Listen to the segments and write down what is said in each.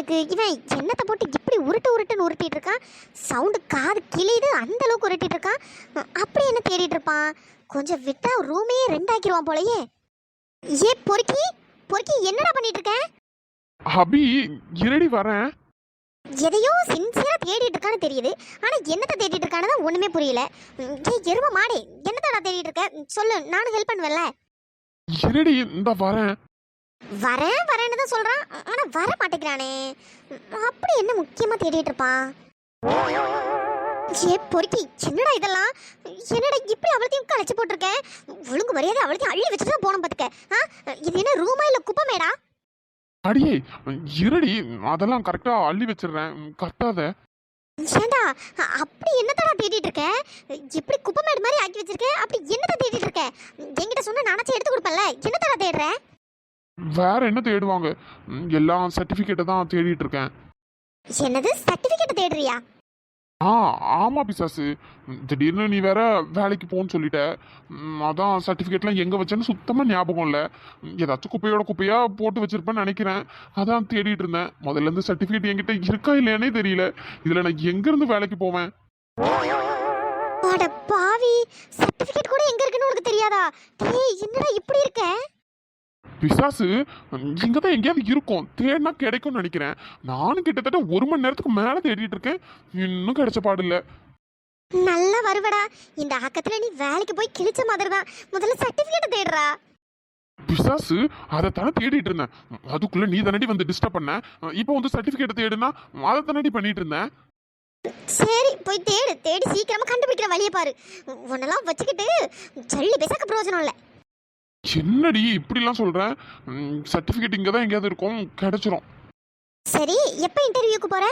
இருக்கு. இவன் என்னத்தை போட்டு இப்படி உருட்டுன்னு உருட்டிட்டு இருக்கான். சவுண்டு காது கிளியுது, அந்த அளவுக்கு உருட்டிட்டு இருக்கான். அப்படி என்ன தேடிட்டு இருப்பான்? கொஞ்சம் விட்டா ரூமே ரெண்டாக்கிடுவான் போலயே. ஏ பொறுக்கி பொறுக்கி, என்னடா பண்ணிட்டு இருக்க? அபி, இருடி வரேன். எதையோ சின்சியரா தேடிட்டு இருக்கான்னு தெரியுது, ஆனா என்னத்தை தேடிட்டு இருக்கானு தான் ஒண்ணுமே புரியல. ஏய் எரும மாடே, என்னத்தடா தேடிட்டு இருக்க? சொல்லு, நானும் ஹெல்ப் பண்ணுவேன்ல. இருடி, இந்த வரேன். வரேன்னு தான் சொல்றான், ஆனா வர மாட்டேங்கிறானே. அப்படி என்ன முக்கியமா தேடிட்டு இருப்பான்? ஏ பொறுக்கி, என்னடா இதெல்லாம்? என்னடா இப்படி அவளத்தையும் களைச்சு போட்டிருக்கேன்? ஒழுங்கு மரியாதை அவளத்தையும் அள்ளி வச்சுட்டு தான் போன பாத்துக்க. இது என்ன ரூமா இல்ல குப்பமேடா? அடியே இருடி, அதெல்லாம் கரெக்டா அள்ளி வச்சிடுறேன், கத்தாத. ஏண்டா அப்படி என்னத்தடா தேடிட்டு இருக்க? இப்படி குப்பமேடு மாதிரி ஆக்கி வச்சிருக்க, அப்படி என்னத்த தேடிட்டு இருக்க? என்கிட்ட சொன்னா நானாச்சும் எடுத்து கொடுப்பேன்ல. என்னத்தடா தேடுற? வேற என்ன தேடுவாங்க, எல்லாம் சர்டிபிகேட்டை தான் தேடிட்டு இருக்கேன். என்னது சர்டிபிகேட் தேடுறியா? ஆமா பிசாசு, திடீர்னு நீ வேற வேலைக்கு போன்னு சொல்லிட்ட. அதான் சர்டிஃபிகேட்லாம் எங்கே வச்சேன்னு சுத்தமாக ஞாபகம் இல்லை. ஏதாச்சும் குப்பையா போட்டு வச்சிருப்பேன்னு நினைக்கிறேன். அதான் தேடிட்டு இருந்தேன். முதல்ல இருந்து சர்டிஃபிகேட் என்கிட்ட இருக்கா இல்லையானே தெரியல. இதில் நான் எங்கேருந்து வேலைக்கு போவேன்? அட பாவி, சர்டிபிகேட் கூட எங்க இருக்குன்னு உனக்கு தெரியாதா? டேய் என்னடா இப்படி இருக்க? பிசாசு, இங்கே தான் எங்கேயாவது இருக்கும், தேடினா கிடைக்கும்னு நினைக்கிறேன். நானும் கிட்டத்தட்ட 1 மணி நேரத்துக்கு மேலே தேடிட்டு இருக்கேன், இன்னும் கிடைச்ச பாடு இல்லை. நல்லா வருவடா, இந்த ஆக்கத்துல நீ வேலைக்கு போய் கிழிச்ச மாதிரி தான். முதல்ல சர்டிபிகேட் தேடுறா. பிசாசு, அதை தானே தேடிட்டு இருந்தேன். அதுக்குள்ள நீ தானடி வந்து டிஸ்டர்ப் பண்ண. இப்போ வந்து சர்டிஃபிகேட் தேடுனா அதை தானடி பண்ணிட்டு இருந்தேன். சரி போய் தேடு, தேடி சீக்கிரமா கண்டுபிடிக்கிற வழியை பாரு. உன்னெல்லாம் வச்சுக்கிட்டு ஜல்லி பேசாக்க பிரயோஜனம் இல்லை. என்னடி இப்படிலாம் சொல்கிறேன்? சர்டிஃபிகேட் இங்கே தான் எங்கேயாவது இருக்கும், கிடைச்சிரும். சரி, எப்போ இன்டர்வியூக்கு போற?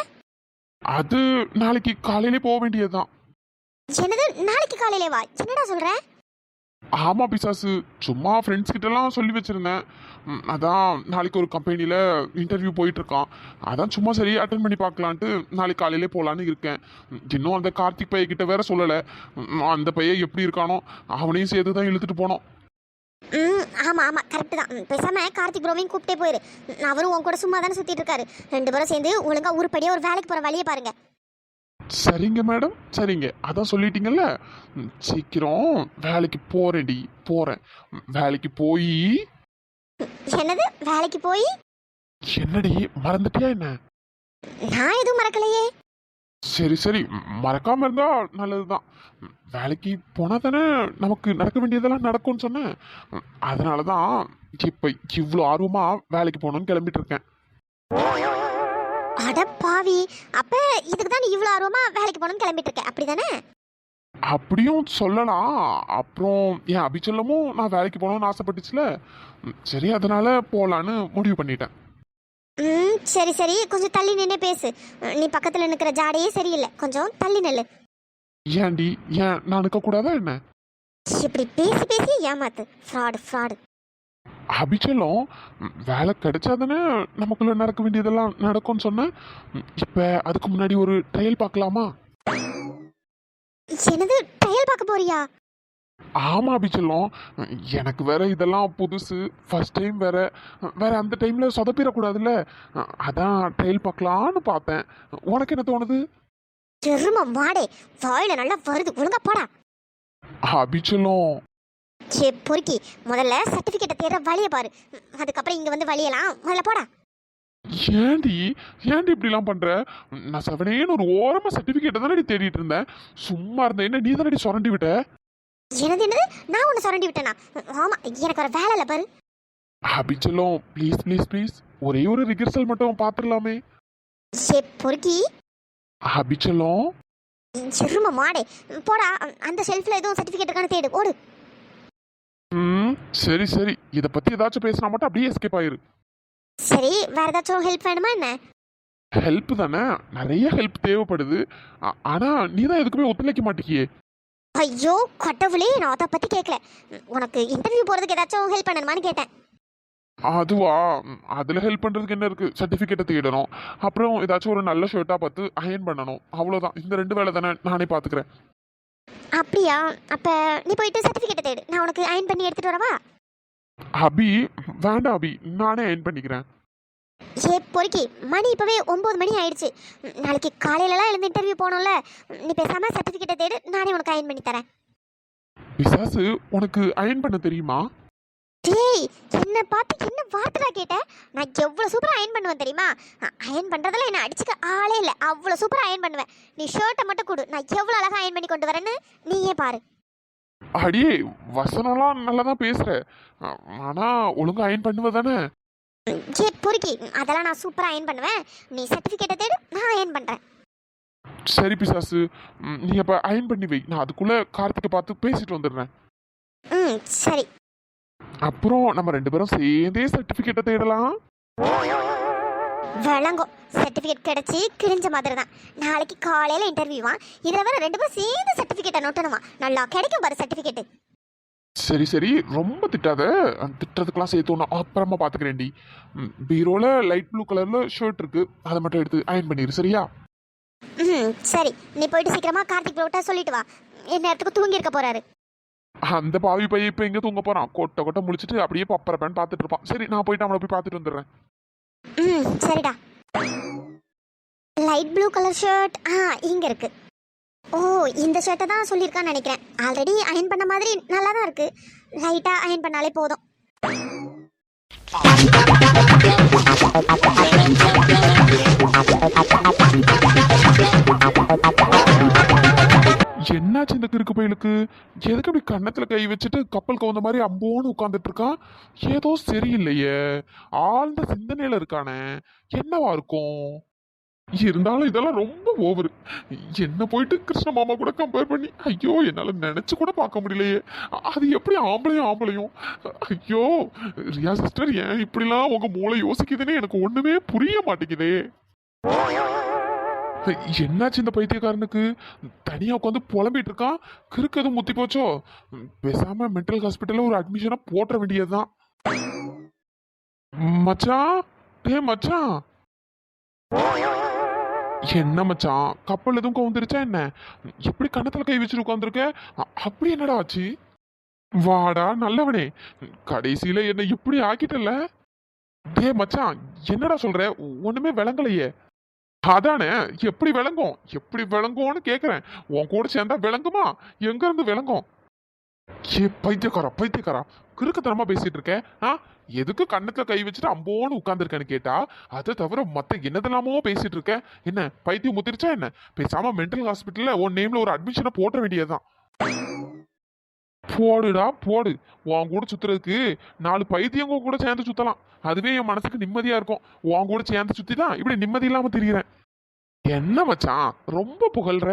அது நாளைக்கு காலையிலே போக வேண்டியதுதான். என்னது நாளைக்கு காலையிலே வா? என்னடா சொல்ற? ஆமாம் பிசாசு, சும்மா ஃப்ரெண்ட்ஸ் கிட்டலாம் சொல்லி வச்சுருந்தேன். அதான் நாளைக்கு ஒரு கம்பெனியில் இன்டர்வியூ போயிட்டுருக்கான். அதான் சும்மா சரி அட்டன் பண்ணி பார்க்கலான்ட்டு நாளைக்கு காலையிலே போகலான்னு இருக்கேன். இன்னும் அந்த கார்த்திக் பையன்கிட்ட வேற சொல்லலை. அந்த பையன் எப்படி இருக்கானோ அவனையும் சேர்த்து தான் இழுத்துட்டு போனோம். ஆமா ஆமா கரெக்ட் தான். பேசாம கார்த்திக் ப்ரோவையும் கூப்பிட்டே போயிரு. அவரும் உன் கூட சும்மா தானே சுத்திட்டு இருக்காரு. 2 பேரும் சேர்ந்து ஒழுங்கா உருப்படியா ஒரு வேலைக்கு போற வழியை பாருங்க. சரிங்க மேடம், சரிங்க, அதான் சொல்லிட்டீங்கல்ல. சீக்கிரம் வேலைக்கு போறேன். வேலைக்கு போய். என்னது வேலைக்கு போய்? என்னடி மறந்துட்டியா என்ன? நான் எதுவும் மறக்கலையே. சரி, மறக்காம இருந்தா நல்லதுதான். வேலைக்கு போனா தானே நமக்கு நடக்க வேண்டியதெல்லாம் நடக்கும்னு சொன்னேன். அதனாலதான் இப்ப இவ்வளோ ஆர்வமா வேலைக்கு போகணும்னு கிளம்பிட்டு இருக்கேன். அட பாவி, அப்ப இதுக்கு தான் நீ இவ்வளவு ஆர்வமா வேலைக்கு போகணும்னு கிளம்பிட்டு இருக்க, அப்படிதானே? அப்படியும் சொல்லலாம். அப்புறம் என் அபிச்சல்லமும் நான் வேலைக்கு போகணும்னு ஆசைப்பட்டுச்சுல, சரி அதனால போகலான்னு முடிவு பண்ணிட்டேன். சரி கொஞ்சம் தள்ளி நின்று பேசு. நீ பக்கத்துல நிக்கிற ஜாடையே சரியில்லை, கொஞ்சம் தள்ளி நில்லு. ஏன்டி, ஏன் நான் நிற்க கூடாதா என்ன? இப்படி பேசி ஏமாத்து. ஃப்ராடு. அபிச்சலம், வேலை கிடைச்சாதானே நமக்குள்ள நடக்க வேண்டியதெல்லாம் நடக்கும்னு சொன்னேன். இப்ப அதுக்கு முன்னாடி ஒரு ட்ரையல் பார்க்கலாமா? என்னது ட்ரையல் பார்க்க போறியா? ஆமா அபிச்சலம், எனக்கு வேற இதெல்லாம் புதுசு, ஃபர்ஸ்ட் டைம் வேற அந்த டைம்ல சொதப்பிடக்கூடாதுல்ல, அதான் ட்ரையல் பார்க்கலான்னு பார்த்தேன். உனக்கு என்ன தோணுது? எரும மாடே, வாயில நல்லா வருது, ஒழுங்கா போடா. அபிச்சலம், சே பொறுக்கி, முதல்ல சர்டிபிகேட்டை தேட வழியை பாரு. அதுக்கப்புறம் இங்க வந்து வழியலாம், முதல்ல போடா. ஏண்டி இப்படிலாம் பண்ற? நான் செவனேன்னு ஒரு ஓரமா சர்டிபிகேட்டை தானே தேடிட்டு இருந்தேன். சும்மா இருந்தேன், என்ன நீ தானே சுரண்டி விட்ட? என்னது நான் உன்னை சுரண்டி விட்டேனா? ஆமா, எனக்கு ஒரு வேலை இல்லை பாரு. அபிச்சலம், ப்ளீஸ் ஒரே ஒரு ரிகர்சல் மட்டும் பார்த்துடலாமே. சே பொறுக்கி. அபிச்சலம், எரும மாடே, போடா. அந்த ஷெல்ஃப்ல எதுவும் சர்டிபிகேட் இருக்கான்னு தேடு, ஓடு. சரி, இதை பத்தி ஏதாச்சும் பேசினா மட்டும் அப்படியே எஸ்கேப் ஆயிரு. சரி, வேற ஏதாச்சும் ஹெல்ப் வேணுமா என்ன? ஹெல்ப் தானே, நிறைய ஹெல்ப் தேவைப்படுது. ஆனா நீ தான் எதுக்குமே ஒத்துழைக்க மாட்டேங்கியே. ஐயோ கடவுளே, நான் அதை பத்தி கேட்கல. உனக்கு இன்டர்வியூ போறதுக்கு ஏதாச்சும் ஹெல்ப் பண்ணணுமான்னு கேட்டேன். அதுவா, அதுல ஹெல்ப் பண்றதுக்கு என்ன இருக்கு? சர்டிபிகேட்டை தேடணும், அப்புறம் ஏதாச்சும் ஒரு நல்ல ஷர்ட்டா பார்த்து அயன் பண்ணணும், அவ்வளவுதான். இந்த 2 வேலை தானே, நானே பாத்துக்கிறேன். அப்படியா? அப்ப நீ போயிட்டு சர்டிபிகேட்டை தேடு, நான் உனக்கு அயன் பண்ணி எடுத்துட்டு வரவா? அபி, வேண்டாம் அபி, நானே அயன் பண்ணிக்கிறேன். பொறுக்கி மணி இப்போவே 9 மணி ஆயிடுச்சு. நாளைக்கு காலையிலலாம் எழுந்து இன்டர்வியூ போகணும்ல. நீ பேசாமல் சர்டிஃபிகேட்டை தேடு, நானே உனக்கு அயன் பண்ணி தரேன். பிசாசு, உனக்கு அயன் பண்ண தெரியுமா? டேய், என்னை பார்த்து என்ன வார்த்தைடா கேட்ட? நான் எவ்வளோ சூப்பராக அயன் பண்ணுவேன் தெரியுமா? அயன் பண்ணுறதுல என்னை அடிச்சுக்க ஆளே இல்லை. அவ்வளோ சூப்பராக அயன் பண்ணுவேன். நீ ஷர்ட்டை மட்டும் கொடு, நான் எவ்வளோ அழகாக அயன் பண்ணி கொண்டு வரேன்னு நீயே பாரு. அடியே, வசனம்லாம் நல்லா தான் பேசுற. ஆனா ஒழுங்கா அயன் பண்ணுவ தானே? பொறுக்கி, அதெல்லாம் நான் சூப்பராக அயன் பண்ணுவேன். நீ சர்டிஃபிகேட்டை தேடு, நான் அயன் பண்ணுறேன். சரி பிசாசு, நீ அப்ப அயன் பண்ணி வை. நான் அதுக்குள்ள கார்த்திகை பார்த்து பேசிட்டு வந்துடுறேன். சரி. அப்புறம் நம்ம 2 பேரும் சேர்ந்தே சர்டிஃபிகேட்டை தேடலாம். விளங்கும். சர்டிஃபிகேட் கிடைச்சி கிழிஞ்ச மாதிரி தான். நாளைக்கு காலையில் இன்டர்வியூவா, இதில் வேற 2 பேரும் சேர்ந்து சர்டிஃபிகேட்டை நோட்டணுமா? நல்லா கிடைக்கும் பாரு சர்டிஃபிகேட்டு. சரி சரி, ரொம்ப திட்டாத. திட்டத்துக்கெல்லாம் சேர்த்து ஒன்று அப்புறமா பார்த்துக்கிறேன்டி. பீரோல லைட் ப்ளூ கலர்ல ஷர்ட் இருக்கு, அதை மட்டும் எடுத்து அயன் பண்ணிடு, சரியா? சரி, நீ போயிட்டு சீக்கிரமா கார்த்திக் ப்ரோட்ட சொல்லிட்டு வா. என்ன நேரத்துக்கு தூங்கி இருக்க போறாரு. அந்த பாவி பையன் இப்ப எங்க தூங்க போறான்? கொட்டை கொட்டை முடிச்சிட்டு அப்படியே பப்பரப்பேன்னு பார்த்துட்டு இருப்பான். சரி, நான் போயிட்டு அவனை போய் பார்த்துட்டு வந்துடுறேன். சரிடா. லைட் ப்ளூ கலர் ஷர்ட் இங்க இருக்கு. ஓ, இந்த ஷர்ட்டை தான் சொல்லியிருக்கான்னு நினைக்கிறேன். ஆல்ரெடி அயன் பண்ண மாதிரி நல்லா தான் இருக்கு. லைட்டா அயன் பண்ணாலே போதும். என்னாச்சு இந்த கிறுக்கு பையலுக்கு? எதுக்கு அப்படி கன்னத்துல கை வச்சுட்டு கப்பல் கவுந்த மாதிரி அம்போன்னு உட்காந்துட்டு இருக்கான்? ஏதோ சரியில்லையே, ஆழ்ந்த சிந்தனையில இருக்கானே. என்னவா இருக்கும்? இருந்தாலும் இதெல்லாம் ரொம்ப ஓவரு. என்ன போயிட்டு கிருஷ்ண மாமா கூட கம்பேர் பண்ணி, ஐயோ என்னால நினைச்சு கூட பார்க்க முடியலையே. அது எப்படி ஆம்பளையும்? ஐயோ ரியா சிஸ்டர், ஏன் இப்படிலாம் உங்க மூளை யோசிக்குதுன்னு எனக்கு ஒண்ணுமே புரிய மாட்டேங்குதே. என்னாச்சு இந்த பைத்தியக்காரனுக்கு? தனியா உட்காந்து புலம்பிட்டு இருக்கான். கிறுக்கு எதுவும் முத்தி போச்சோ? பேசாம மென்டல் ஹாஸ்பிட்டல்ல ஒரு அட்மிஷனை போட்ட வேண்டியதுதான். மச்சான், டே மச்சான். என்ன மச்சான், கப்பல் எதுவும் கவுந்துருச்சா என்ன? எப்படி கன்னத்துல கை வச்சுட்டு உட்காந்துருக்க? அப்படி என்னடா ஆச்சு? வாடா நல்லவனே, கடைசியில என்ன இப்படி ஆக்கிட்டல. டே மச்சான், என்னடா சொல்ற? ஒண்ணுமே விளங்கலையே. அதானே, எப்படி விளங்கும்னு கேக்குறேன். உன் கூட சேர்ந்தா விளங்குமா? எங்க இருந்து விளங்கும்? பைத்தியக்காரா, கிறுக்குத்தனமா பேசிட்டு இருக்க. எதுக்கு கண்ணத்துல கை வச்சுட்டு அம்போன்னு உட்கார்ந்துருக்கேன்னு கேட்டா, அதை தவிர மத்த என்னதெல்லாமோ பேசிட்டு இருக்க. என்ன பைத்தியம் முத்திருச்சா என்ன? பேசாம மென்டல் ஹாஸ்பிட்டல்ல உன் நேம்ல ஒரு அட்மிஷனை போட்ட வேண்டியதுதான். போடுடா போடு. உன் கூட சுத்துறதுக்கு 4 பைத்தியங்க கூட சேர்ந்து சுத்தலாம். அதுவே என் மனசுக்கு நிம்மதியா இருக்கும். உன் கூட சேர்ந்து சுத்தி தான் இப்படி நிம்மதி இல்லாம திரியிறேன். என்ன மச்சான், ரொம்ப புகழ்ற?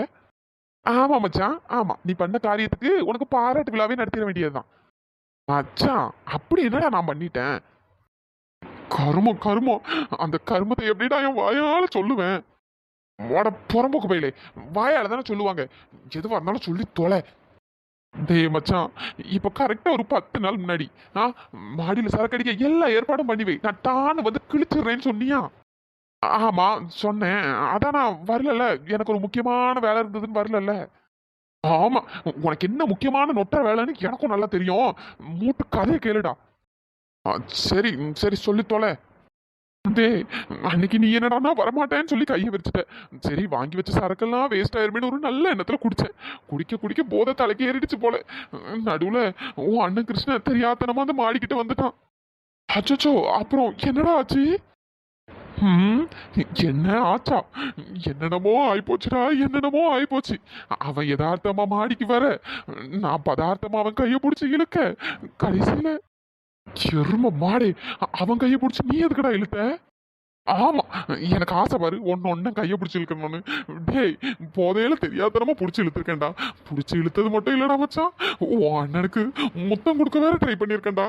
ஆமா மச்சான், ஆமா. நீ பண்ண காரியத்துக்கு உனக்கு பாராட்டு விழாவே நடத்திட வேண்டியதுதான். மச்சான், அப்படி என்னடா நான் பண்ணிட்டேன்? கருமம். அந்த கருமத்தை எப்படிடா என் வாயால சொல்லுவேன்? புறம்போக்கு பையிலே, வாயால தானே சொல்லுவாங்க. எதுவா இருந்தாலும் சொல்லி தொலை. டேய் மச்சான், இப்ப கரெக்டா ஒரு 10 நாள் முன்னாடி மாடியில சரக்கடிக்க எல்லா ஏற்பாடும் பண்ணி வை, நான் டான்னு வந்து கிழிச்சிடுறேன்னு சொன்னியா? ஆமா சொன்னேன். அதான் நான் வரல, எனக்கு ஒரு முக்கியமான வேலை இருந்ததுன்னு வரல. ஆமா, உனக்கு என்ன முக்கியமான நொட்ட வேலைன்னு எனக்கும் நல்லா தெரியும். மூட்டு கதையை கேளுடா. சரி சரி, சொல்லி தொலை. டேய், அன்னைக்கு நீ என்னடா வரமாட்டேன்னு சொல்லி கையை வச்சுட்ட. சரி, வாங்கி வச்ச சரக்கெல்லாம் வேஸ்ட் ஆயிருமேன்னு ஒரு நல்ல எண்ணத்துல குடிச்சேன். குடிக்க போதை தலைக்கு ஏறிடுச்சு போல. நடுவுல உன் அண்ணன் கிருஷ்ணன் தெரியாதனமா வந்து மாடிக்கிட்ட வந்துட்டான். அச்சோ, அப்புறம் என்னடா ஆச்சு? என்ன ஆச்சா? என்னென்னமோ ஆயிப்போச்சு. அவன் யதார்த்தமா மாடிக்கு வர, நான் பதார்த்தமா அவன் கையை பிடிச்சி இழுக்க, கடைசியில எரும மாடே, அவன் கையை பிடிச்சி நீ எதுக்கடா இழுத்த? ஆமா, எனக்கு ஆசை பாரு, ஒன்னு கையை பிடிச்சி இழுக்கணும்னு. டேய், போதையில தெரியாதனமா பிடிச்சி இழுத்துருக்கேன்டா. பிடிச்சி இழுத்தது மட்டும் இல்லடா மச்சான், உன் அண்ணனுக்கு முத்தம் கொடுக்க வேற ட்ரை பண்ணிருக்கேன்டா.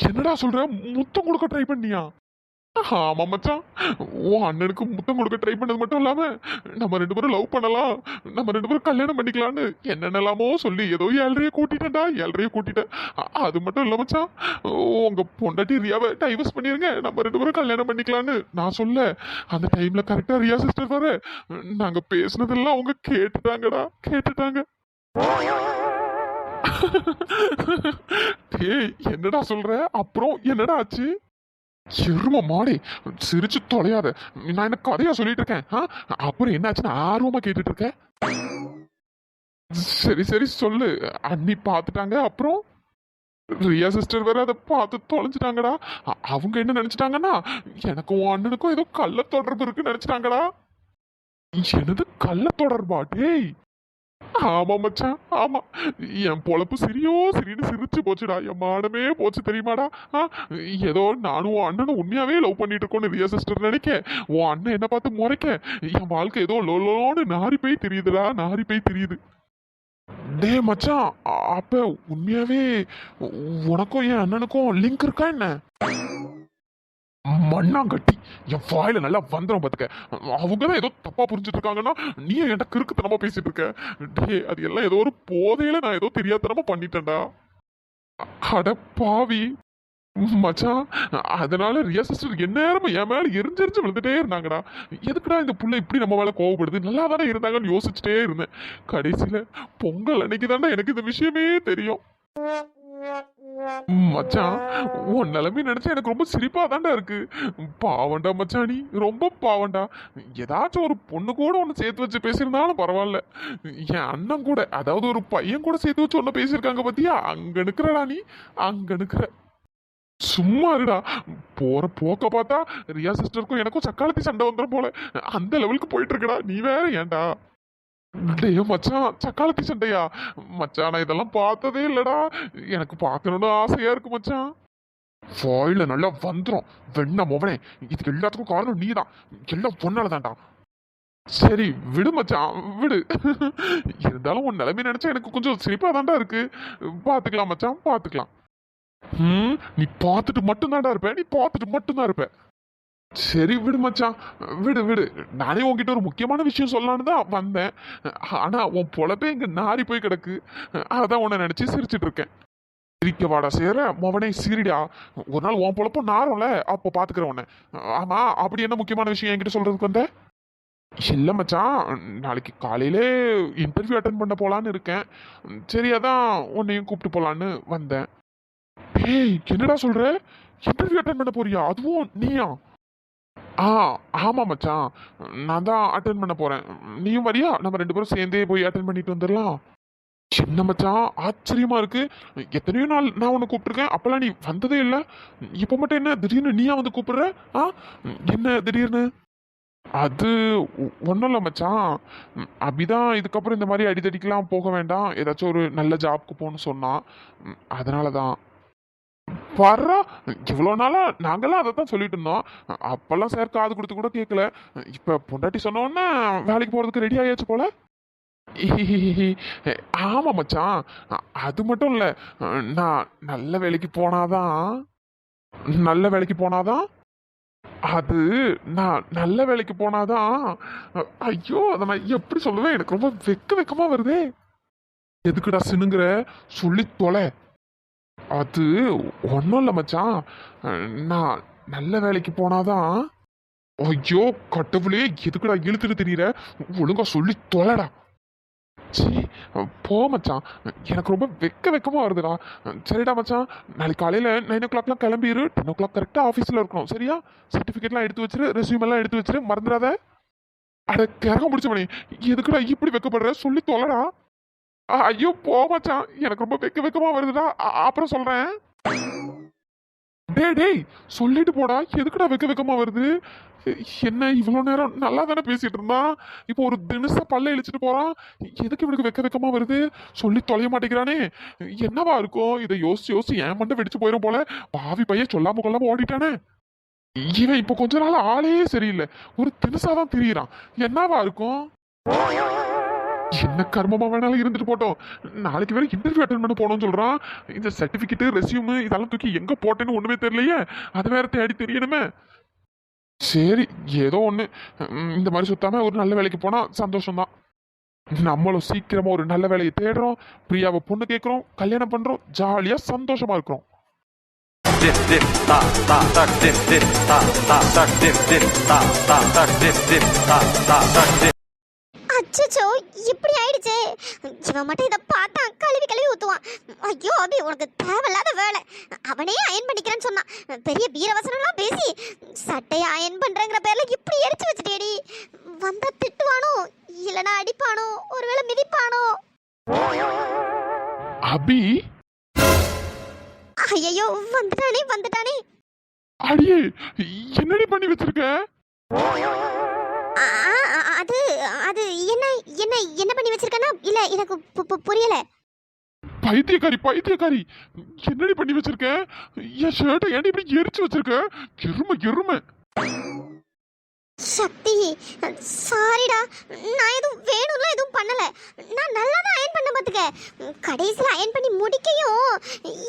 என்னடா சொல்ற? முத்தம் கொடுக்க ட்ரை பண்ணியா? ஆமா மச்சான். உன் அண்ணனுக்கு முத்தம் கொடுக்க ட்ரை பண்ணது மட்டும் இல்லாம நம்ம ரெண்டு பேரும் லவ் பண்ணலாம், நம்ம ரெண்டு பேரும் கல்யாணம் பண்ணிக்கலான்னு என்னென்னலாமோ சொல்லி ஏதோ 7:30 கூட்டிட்டேன்டா, 7:30 கூட்டிட்டேன். அது மட்டும் இல்ல மச்சான், உங்க பொண்டாட்டி ரியாவை டைவர்ஸ் பண்ணிருங்க, நம்ம ரெண்டு பேரும் கல்யாணம் பண்ணிக்கலான்னு நான் சொல்ல அந்த டைம்ல கரெக்டா ரியா சிஸ்டர் வர நாங்க பேசுனதெல்லாம் அவங்க கேட்டுட்டாங்கடா, கேட்டுட்டாங்க. டேய் என்னடா சொல்ற? அப்புறம் என்னடா ஆச்சு? எரும மாடே, சிரிச்சு தொலையாத. நான் என்ன கதையா சொல்லிட்டு இருக்கேன்? அப்புறம் என்னாச்சுன்னு ஆர்வமா கேட்டுட்டு இருக்க? சரி சரி சொல்லு. அண்ணி பார்த்துட்டாங்க, அப்புறம் ரியா சிஸ்டர் வேற அதை பார்த்து தொலைஞ்சிட்டாங்கடா. அவங்க என்ன நினைச்சிட்டாங்கன்னா எனக்கும் உன் அண்ணனுக்கும் ஏதோ கள்ள தொடர்பு இருக்குன்னு நினைச்சிட்டாங்கடா. எனது கள்ள தொடர்பா? டேய் ஆமா மச்சான், ஆமா. என் பொழப்பு சிரின்னு சிரிச்சு போச்சுடா. என் மானமே போச்சு தெரியுமாடா. ஏதோ நானும் உன் அண்ணனும் உண்மையாவே லவ் பண்ணிட்டு இருக்கோன்னு ரியா சிஸ்டர் நினைக்க, உன் அண்ணன் என்ன பார்த்து முறைக்க என் வாழ்க்கை ஏதோ லோலோன்னு நாரி போய் தெரியுதுடா, நாரி போய் தெரியுது. டே மச்சான், அப்ப உண்மையாவே உனக்கும் என் அண்ணனுக்கும் லிங்க் இருக்கா என்ன? மண்ணாங்கட்டி என் வாயில நல்லா வந்துடும் பாத்துக்க. அவங்க தான் ஏதோ தப்பா புரிஞ்சுட்டு இருக்காங்கன்னா நீ என்கிட்ட கிறுக்குத்தனமா பேசிட்டு இருக்க. டே அது எல்லாம் ஏதோ ஒரு போதையில நான் ஏதோ தெரியாதனமா பண்ணிட்டேன்டா. அட பாவி மச்சான். அதனால ரியா சிஸ்டர் எந்நேரமும் என் மேல எரிஞ்செரிஞ்சு விழுந்துட்டே இருந்தாங்கடா. எதுக்குடா இந்த புள்ள இப்படி நம்ம மேல கோவப்படுது, நல்லா தானே இருந்தாங்கன்னு யோசிச்சுட்டே இருந்தேன். கடைசியில பொங்கல் அன்னைக்கு தானே எனக்கு இந்த விஷயமே தெரியும். மச்சான் உன் நிலைமை நினைச்சா எனக்கு ரொம்ப சிரிப்பா தாண்டா இருக்கு. பாவண்டா மச்சான், நீ ரொம்ப பாவண்டா. ஏதாச்சும் ஒரு பொண்ணு கூட ஒன்னு சேர்த்து வச்சு பேசியிருந்தாலும் பரவாயில்ல. என் அண்ணன் கூட, அதாவது ஒரு பையன் கூட சேர்த்து வச்சு ஒன்னு பேசியிருக்காங்க பத்தியா, அங்க நிக்கிறடா நீ, அங்க நிக்கிற. சும்மா இருடா. போற போக்க பார்த்தா ரியா சிஸ்டருக்கும் எனக்கும் சக்காலத்தி சண்டை வந்துடும் போல, அந்த லெவலுக்கு போயிட்டு இருக்கடா. நீ வேற ஏன்டா? டேய் மச்சான், சக்காலத்தி சண்டையா? மச்சான் நான் இதெல்லாம் பார்த்ததே இல்லடா, எனக்கு பார்க்கணும்னு ஆசையா இருக்கு மச்சான். வாயில நல்லா வந்துரும் வெண்ண மோவனே. இதுக்கு எல்லாத்துக்கும் காரணம் நீதான், எல்லாம் பொண்ணாலதான்டா. சரி விடு மச்சான், விடு. இருந்தாலும் உன் நிலைமை நினைச்சா எனக்கு கொஞ்சம் சிரிப்பா தான்டா இருக்கு. பாத்துக்கலாம் மச்சான், பாத்துக்கலாம். நீ பார்த்துட்டு மட்டும்தான்டா இருப்ப, நீ பார்த்துட்டு மட்டும்தான் இருப்ப. சரி விடு மச்சான், விடு விடு. நானே உன்கிட்ட ஒரு முக்கியமான விஷயம் சொல்லலான்னு தான் வந்தேன். ஆனா உன் பொழப்பே இங்க நாரி போய் கிடக்கு, அதான் உன்னை நினைச்சு சிரிச்சிட்டு இருக்கேன். சிரிக்க வாடா சேர மொவனே, சிரிடா. ஒரு நாள் உன் பொழப்பும் நாரும்ல, அப்போ பாத்துக்கிறேன் உன்னை. ஆமா, அப்படி என்ன முக்கியமான விஷயம் என்கிட்ட சொல்றதுக்கு வந்த? இல்ல மச்சான், நாளைக்கு காலையிலே இன்டர்வியூ அட்டன் பண்ண போலான்னு இருக்கேன். சரி அதான் உன்னையும் கூப்பிட்டு போலான்னு வந்தேன். ஏய் என்னடா சொல்ற? இன்டர்வியூ அட்டன் பண்ண போறியா, அதுவும் நீயா? ஆ ஆமா மச்சான், நான் தான் அட்டன் பண்ண போறேன். நீயும் வரியா? நம்ம ரெண்டு பேரும் சேர்ந்தே போய் அட்டன் பண்ணிட்டு வந்துடலாம். சின்ன மச்சான், ஆச்சரியமா இருக்கு. எத்தனையோ நாள் நான் உன்னை கூப்பிட்டுருக்கேன், அப்பெல்லாம் நீ வந்ததே இல்லை. இப்போ மட்டும் என்ன திடீர்னு நீயா வந்து கூப்பிடுற? ஆ என்ன திடீர்னு? அது ஒன்றும் இல்லை மச்சான். அபிதான் இதுக்கப்புறம் இந்த மாதிரி அடிதடிக்கெல்லாம் போக வேண்டாம், ஏதாச்சும் ஒரு நல்ல ஜாப்க்கு போகணும்னு சொன்னான். அதனால தான். வர்றா, இவ்வளோ நாளா நாங்கெல்லாம் அதை தான் சொல்லிட்டு இருந்தோம். அப்பெல்லாம் சார் காது கொடுத்து கூட கேட்கல. இப்போ பொண்டாட்டி சொன்னோன்னே வேலைக்கு போகிறதுக்கு ரெடி ஆயாச்சு போல. ஆமா மச்சான், அது மட்டும் இல்லை. நான் நல்ல வேலைக்கு போனாதான் அது நான் நல்ல வேலைக்கு போனாதான். ஐயோ அதை நான் எப்படி சொல்லுவேன், எனக்கு ரொம்ப வெக்கமா வருதே. எதுக்குடா சினுங்கிற, சொல்லி தொலை. அது ஒன்றும் இல்லை மச்சான், நான் நல்ல வேலைக்கு போனாதான். ஐயோ கட்டவுளே, எதுக்குடா இழுத்துட்டு தெரியற, ஒழுங்கா சொல்லி தொலைடா. சீ போ மச்சான், எனக்கு ரொம்ப வெக்கமா வருதுடா. சரிடா மச்சான், நாளைக்கு காலையில் 9 o'clock கிளம்பிடு. 10 o'clock கரெக்டாக ஆஃபீஸில் இருக்கணும் சரியா? சர்டிஃபிகேட்லாம் எடுத்து வச்சிரு, ரெஸ்யூம் எல்லாம் எடுத்து வச்சிரு, மறந்துடாத. அட கிறக முடிச்ச மணி, எதுக்குடா இப்படி வெக்கப்படுற, சொல்லி தொலைடா. ஐயோ போ மச்சான், எனக்கு ரொம்ப வெக்கமா வருதுடா, அப்புறம் சொல்றேன். டேய் டேய் சொல்லிட்டு போடா, எதுக்குடா வெக்கமா வருது? என்ன இவ்வளோ நேரம் நல்லா தானே பேசிட்டு இருந்தான், இப்போ ஒரு தினச பல்ல இழிச்சிட்டு போறான். எதுக்கு இவனுக்கு வெக்கமா வருது? சொல்லி தொலைய மாட்டேங்கிறானே, என்னவா இருக்கும்? இதை யோசிச்சு ஏன் மண்டை வெடிச்சு போயிடும் போல. பாவி பையன் சொல்லாம கொள்ளாம ஓடிட்டானே. இவன் இப்போ கொஞ்ச நாள் ஆளே சரியில்லை, ஒரு தினசாதான் திரியிறான். என்னவா இருக்கும்? என்ன கர்மமா வேணாலும் இருந்துட்டு போட்டோம். நாளைக்கு வேற இன்டர்வியூ அட்டன் பண்ண போனோம்னு சொல்றான். இந்த சர்டிபிகேட் ரெஸ்யூம் இதெல்லாம் தூக்கி எங்க போட்டேன்னு ஒண்ணுமே தெரியலையே, அது வேற தேடி தெரியணுமே. சரி, ஏதோ ஒன்று. இந்த மாதிரி சுத்தாம ஒரு நல்ல வேலைக்கு போனால் சந்தோஷம்தான். நம்மளும் சீக்கிரமா ஒரு நல்ல வேலையை தேடுறோம், பிரியாவை பொண்ணு கேட்குறோம், கல்யாணம் பண்றோம், ஜாலியா சந்தோஷமா இருக்கிறோம். Dip dip ta ta tak dip dip ta ta tak dip dip ta ta tak dip dip ta ta tak dip. அச்சச்சோ இப்படி ஆயிடுச்சே. இவன் மட்டும் இதை பார்த்தா கழுவி கழுவி ஊத்துவான். ஐயோ அபி உனக்கு தேவையில்லாத வேலை. அவனே அயன் பண்ணிக்கிறேன்னு சொன்னான். பெரிய வீரவசனம்லாம் பேசி சட்டையை அயன் பண்றேங்கிற பேர்ல இப்படி எரிச்சு வச்சுட்டேடி. வந்தா திட்டுவானோ இல்லனா அடிப்பானோ ஒருவேளை மிதிப்பானோ. அபி, ஐயோ வந்துட்டானே வந்துட்டானே. அடியே, என்னடி பண்ணி வச்சிருக்க? அது அது என்ன என்ன என்ன பண்ணி வச்சிருக்கனா? இல்ல எனக்கு புரியல. பைத்தியக்காரி பைத்தியக்காரி, என்னடி பண்ணி வச்சிருக்க? என் ஷர்ட்டை ஏன்டி இப்படி எரிச்சு வச்சிருக்க? எருமை எருமை. சக்தி சாரிடா, நான் எதுவும் வேணும்லாம் எதுவும் பண்ணல. நான் நல்லா தான் அயன் பண்ண பார்த்துக்க. கடைசியில் அயன் பண்ணி முடிக்கையும்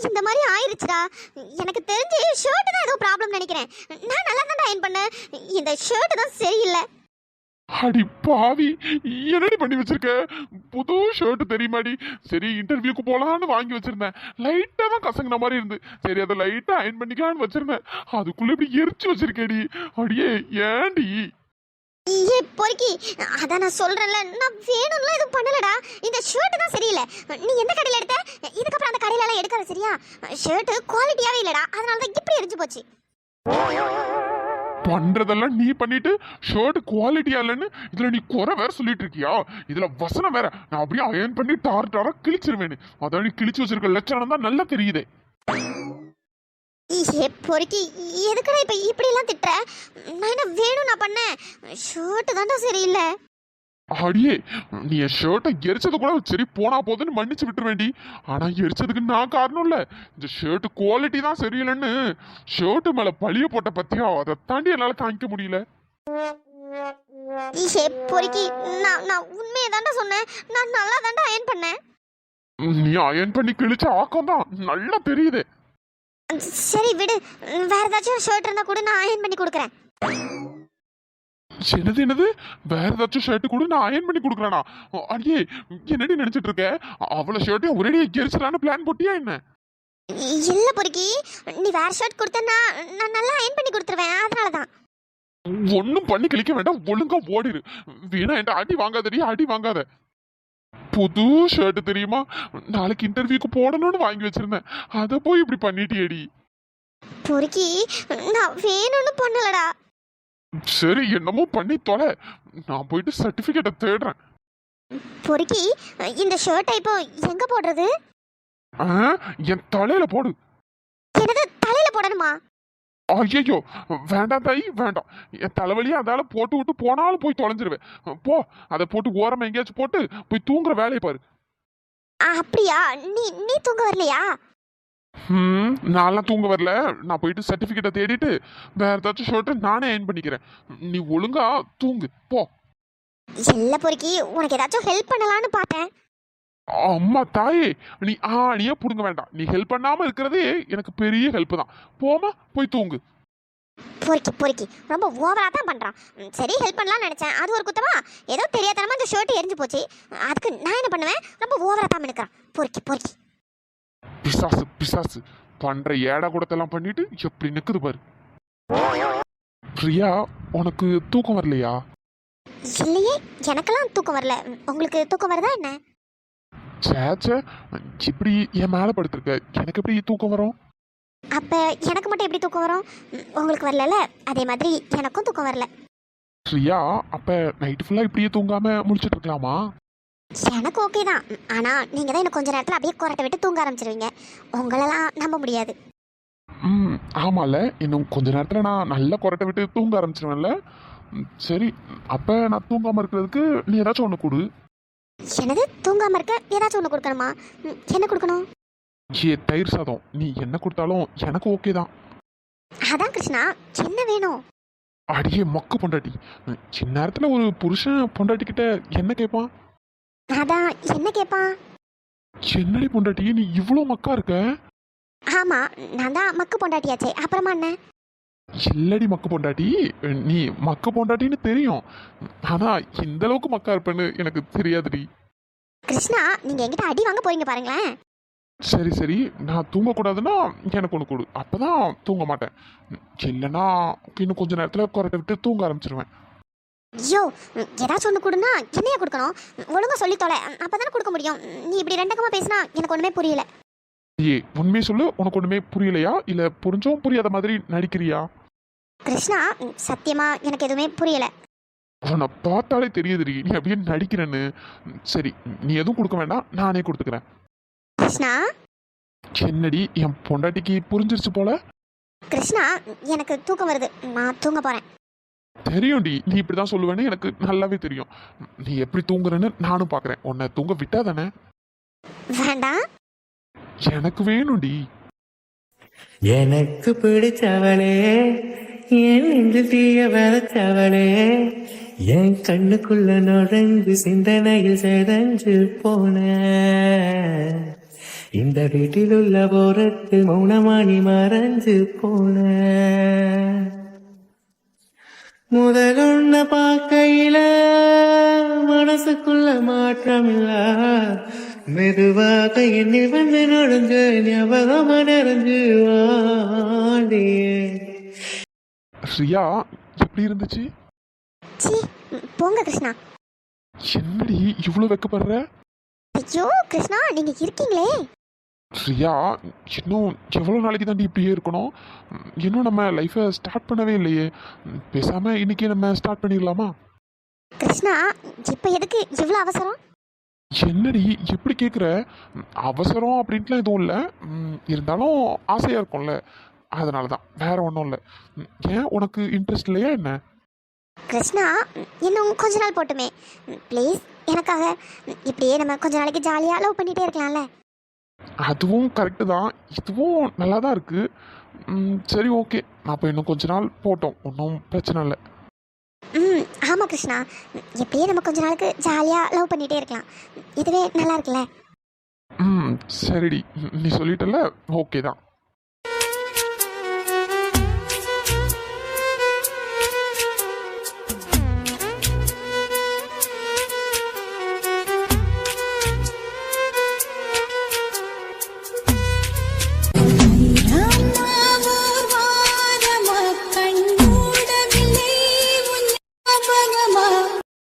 இந்த மாதிரி ஆயிருச்சுடா. எனக்கு தெரிஞ்சு ஷர்ட் தான் ஏதோ ப்ராப்ளம் நினைக்கிறேன். நான் நல்லா தான் அயன் பண்ணேன். இந்த ஷர்ட் தான் சரியில்லை. அடி பாவி, என்னடி பண்ணி வச்சிருக்க? புது ஷர்ட் தெரியுமாடி? சரி, இன்டர்வியூக்கு போலான்னு வாங்கி வச்சிருந்தேன். லைட்டா தான் கசங்கின மாதிரி இருந்து, சரி அதை லைட்டா அயன் பண்ணிக்கலான்னு வச்சிருந்தேன். அதுக்குள்ள இப்படி எரிச்சு வச்சிருக்கேடி. அடியே ஏண்டி? ஏ பொறுக்கி, அதான் நான் சொல்றேன்ல, நான் வேணும்லாம் எதுவும் பண்ணலடா. இந்த ஷர்ட் தான் சரியில்லை. நீ எந்த கடையில் எடுத்த? இதுக்கப்புறம் அந்த கடையில எல்லாம் எடுக்காத சரியா? ஷர்ட் குவாலிட்டியாவே இல்லடா, அதனால தான் இப்படி எரிஞ்சு போச்சு. பண்றதெல்லாம் நீ பண்ணிட்டு ஷர்ட் குவாலிட்டியா இல்லைன்னு இதுல நீ குறை வேற சொல்லிட்டு இருக்கியா? இதுல வசனம் வேற. நான் அப்படியே அயன் பண்ணி டார் டாரா கிழிச்சிருவேன்னு. அதான் நீ கிழிச்சு வச்சிருக்க லட்சணம் தான் நல்லா தெரியுதே. ஏ பொறுக்கி, எதுக்குடா இப்ப இப்படி எல்லாம் திட்டுற? நான் என்ன வேணும் நான் பண்ணேன்? ஷர்ட் தான்டா சரியில்லை. அடியே, நீ என் ஷர்ட்டை எரிச்சது கூட சரி போனா போதுன்னு மன்னிச்சு விட்டுற வேண்டி. ஆனா எரிச்சதுக்கு நான் காரணம் இல்ல. இந்த ஷர்ட் குவாலிட்டி தான் சரியில்லைன்னு ஷர்ட் மேல பழிய போட்ட பத்தியா, அதை தாண்டி என்னால தாங்கிக்க முடியல. ஏ பொறுக்கி, நான் உண்மையை தாண்டா சொன்னேன். நான் நல்லா தாண்டா அயன் பண்ணேன். நீ அயன் பண்ணி கிழிச்ச ஆக்கம் தான் நல்லா தெரியுது. சரி விடு, வேற ஏதாச்சும் ஷர்ட் இருந்தா கூட நான் அயன் பண்ணி கொடுக்குறேன். என்னது என்னது? வேற ஏதாச்சும் ஷர்ட் கூட நான் அயன் பண்ணி கொடுக்குறேனா? அடியே, என்னடி நினைச்சிட்டு இருக்க? அவளை ஷர்ட்டையும் ஒரேடியா எரிச்சலான்னு பிளான் போட்டியா என்ன? இல்ல பொறுக்கி, நீ வேற ஷர்ட் கொடுத்தா நான் நல்லா அயன் பண்ணி கொடுத்துருவேன். அதனாலதான். ஒன்னும் பண்ணி கிழிக்க வேண்டாம், ஒழுங்கா ஓடிடு. வீணா என்கிட்ட அடி வாங்காதடி, அடி வாங்காத. புது ஷர்ட் தெரியுமா? நாளைக்கு இன்டர்வியூக்கு போடணும்னு வாங்கி வச்சிருந்தேன். அதை போய் இப்படி பண்ணிட்டியேடி. பொறுக்கி, நான் வேணும்னு பண்ணலடா. சரி, என்னமோ பண்ணி தொலை. நான் போயிட்டு சர்டிபிகேட்டை தேடுறேன். பொறுக்கி, இந்த ஷர்ட்டை இப்போ எங்க போடுறது? என் தலையில போடு. என்னது தலையில போடணுமா? ஐயோ, வேண்டாம் தாயி, வேண்டாம். என் தலைவலியை அதால போட்டு விட்டு போனாலும் போய் தொலைஞ்சிருவேன். போ, அதை போட்டு ஓரமா எங்கேயாச்சும் போட்டு போய் தூங்குற வேலையை பாரு. அப்படியா? நீ நீ தூங்க வரலையா? நான்லாம் தூங்க வரல. நான் போயிட்டு சர்டிபிகேட்டை தேடிட்டு வேற ஏதாச்சும் ஷர்ட்டை நானே அயன் பண்ணிக்கிறேன். நீ ஒழுங்கா தூங்கு போ. இல்ல பொறுக்கி, உனக்கு ஏதாச்சும் ஹெல்ப் பண்ணலான்னு பார்த்தேன். அம்மா தாயே, நீ ஆணியே புடுங்க வேண்டாம். நீ ஹெல்ப் பண்ணாம இருக்கிறதே எனக்கு பெரிய ஹெல்ப் தான். போமா, போய் தூங்கு. பொறுக்கி பொறுக்கி ரொம்ப ஓவரா தான் பண்றான். சரி ஹெல்ப் பண்ணலாம்னு நினைச்சேன், அது ஒரு குத்தமா? ஏதோ தெரியாதனமா இந்த ஷர்ட் எரிஞ்சு போச்சு. அதுக்கு நான் என்ன பண்ணுவேன்? ரொம்ப ஓவரா தான் நினைக்கிறான். பொறுக்கி பொறுக்கி. பிசாசு பிசாசு பண்ற ஏடா கூடத்தெல்லாம் பண்ணிட்டு எப்படி நிக்குது பாரு. பிரியா, உனக்கு தூக்கம் வரலையா? இல்லையே, எனக்கெல்லாம் தூக்கம் வரல. உங்களுக்கு தூக்கம் வருதா என்ன? சேச்சே, இப்படி என் மேல படுத்திருக்க, எனக்கு எப்படி தூக்கம் வரும்? அப்ப எனக்கு மட்டும் எப்படி தூக்கம் வரும்? உங்களுக்கு வரல, அதே மாதிரி எனக்கும் தூக்கம் வரல. பிரியா, அப்ப நைட்டு ஃபுல்லா இப்படியே தூங்காம முடிச்சிட்டு இருக்கலாமா? எனக்கு ஓகே தான். ஆனா நீங்க தான் இன்னும் கொஞ்ச நேரத்துல அப்படியே கொரட்டை விட்டு தூங்க ஆரம்பிச்சிருவீங்க. உங்களெல்லாம் நம்ப முடியாது. ஆமால, இன்னும் கொஞ்ச நேரத்துல நான் நல்லா கொரட்டை விட்டு தூங்க ஆரம்பிச்சிருவேன்ல. சரி, அப்ப நான் தூங்காம இருக்கிறதுக்கு நீ ஏதாச்சும் ஒண்ணு கொடு. என்னது? தூங்காம இருக்க ஏதாச்சும் ஒண்ணு கொடுக்கணுமா? என்ன கொடுக்கணும்? தயிர் சாதம். நீ என்ன கொடுத்தாலும் எனக்கு ஓகே தான். அதான் கிருஷ்ணா, என்ன வேணும்? அடியே மொக்க பொண்டாட்டி, சின்ன நேரத்துல ஒரு புருஷன் பொண்டாட்டி கிட்ட என்ன கேட்பான்? அதான் என்ன கேட்பான்? என்னடி பொண்டாட்டி நீ இவ்வளோ மக்கா இருக்க? ஆமா, நான் தான் மக்கு பொண்டாட்டியாச்சே, அப்புறமா என்ன? இல்லடி மக்கு பொண்டாட்டி, நீ மக்கு பொண்டாட்டின்னு தெரியும். ஆனா இந்த அளவுக்கு மக்கா இருப்பேன்னு எனக்கு தெரியாதுடி. கிருஷ்ணா நீங்க என்கிட்ட அடி வாங்க போறீங்க பாருங்களேன். சரி சரி, நான் தூங்கக்கூடாதுன்னா எனக்கு ஒன்று கொடு, அப்பதான் தூங்க மாட்டேன். இல்லைன்னா இன்னும் கொஞ்ச நேரத்தில் குறைட்ட விட்டு தூங்க ஆரம்பிச்சிருவேன். ஐயோ ஏதாச்சும் ஒன்று கொடுனா என்னைய கொடுக்கணும். ஒழுங்கா சொல்லி தொலை, அப்பதானே கொடுக்க முடியும். நீ இப்படி ரெண்டக்கமா பேசினா எனக்கு ஒண்ணுமே புரியல. உண்மையை சொல்லு, உனக்கு ஒன்றுமே புரியலையா இல்லை புரிஞ்சும் புரியாத மாதிரி நடிக்கிறியா? கிருஷ்ணா சத்தியமா எனக்கு எதுவுமே புரியல. உன்னை பார்த்தாலே தெரியுதுடி நீ அப்படியே நடிக்கிறேன்னு. சரி, நீ எதுவும் கொடுக்க வேண்டாம், நானே கொடுத்துக்கிறேன். கிருஷ்ணா என்னடி என் பொண்டாட்டிக்கு புரிஞ்சிருச்சு போல. கிருஷ்ணா எனக்கு தூக்கம் வருது, நான் தூங்க போறேன். தெரியும்டி நீ இப்படிதான் சொல்லுவேன்னு எனக்கு நல்லாவே தெரியும். நீ எப்படி தூங்குறேன்னு நானும் பார்க்குறேன். உன்னை தூங்க விட்டா தானே? வேண்டாம். எனக்கு வேணும்டி. எனக்கு பிடிச்சவளே, என் நெஞ்சு தீய வளர்த்தவளே, என் கண்ணுக்குள்ள நுழைஞ்சு சிந்தனையில் செதஞ்சு போன இந்த வீட்டில் உள்ள போரத்து மௌனமானி மறைஞ்சு போன முதலொன்ன பார்க்கையில மனசுக்குள்ள மாற்றமில்ல, மெதுவாக என்னில் வந்து நுழைஞ்ச ஞாபகமா நிறைஞ்சு வாடியே. ரியா எப்படி இருந்துச்சு? சீ போங்க கிருஷ்ணா. என்னடி இவ்வளோ வெக்கப்படுற? ஐயோ கிருஷ்ணா நீங்க இருக்கீங்களே. ரியா இன்னும் எவ்வளோ நாளைக்கு தாண்டி இப்படியே இருக்கணும்? இன்னும் நம்ம லைஃப்பை ஸ்டார்ட் பண்ணவே இல்லையே. பேசாம இன்னைக்கு நம்ம ஸ்டார்ட் பண்ணிடலாமா? கிருஷ்ணா இப்ப எதுக்கு இவ்வளவு அவசரம்? என்னடி எப்படி கேட்குற? அவசரம் அப்படின்ட்டுலாம் எதுவும் இல்லை. இருந்தாலும் ஆசையாக இருக்கும்ல, அதனால தான், வேற ஒன்றும் இல்லை. ஏன் உனக்கு இன்ட்ரெஸ்ட் இல்லையா என்ன? கிருஷ்ணா இன்னும் கொஞ்ச நாள் போட்டுமே ப்ளீஸ், எனக்காக. இப்படியே நம்ம கொஞ்ச நாளைக்கு ஜாலியாக லவ் பண்ணிகிட்டே இருக்கலாம்ல. அதுவும் கரெக்டு தான், இதுவும் நல்லா தான் இருக்குது. சரி ஓகே, அப்போ இன்னும் கொஞ்ச நாள் போட்டோம், ஒன்றும் பிரச்சனை இல்லை. ஆமாம் கிருஷ்ணா, எப்படியே நம்ம கொஞ்ச நாளுக்கு ஜாலியாக லவ் பண்ணிகிட்டே இருக்கலாம். இதுவே நல்லா இருக்குல்ல. சரிடி, நீ சொல்லிட்டல, ஓகே தான். கண்மூடவில்லை உன் ஞாபகமா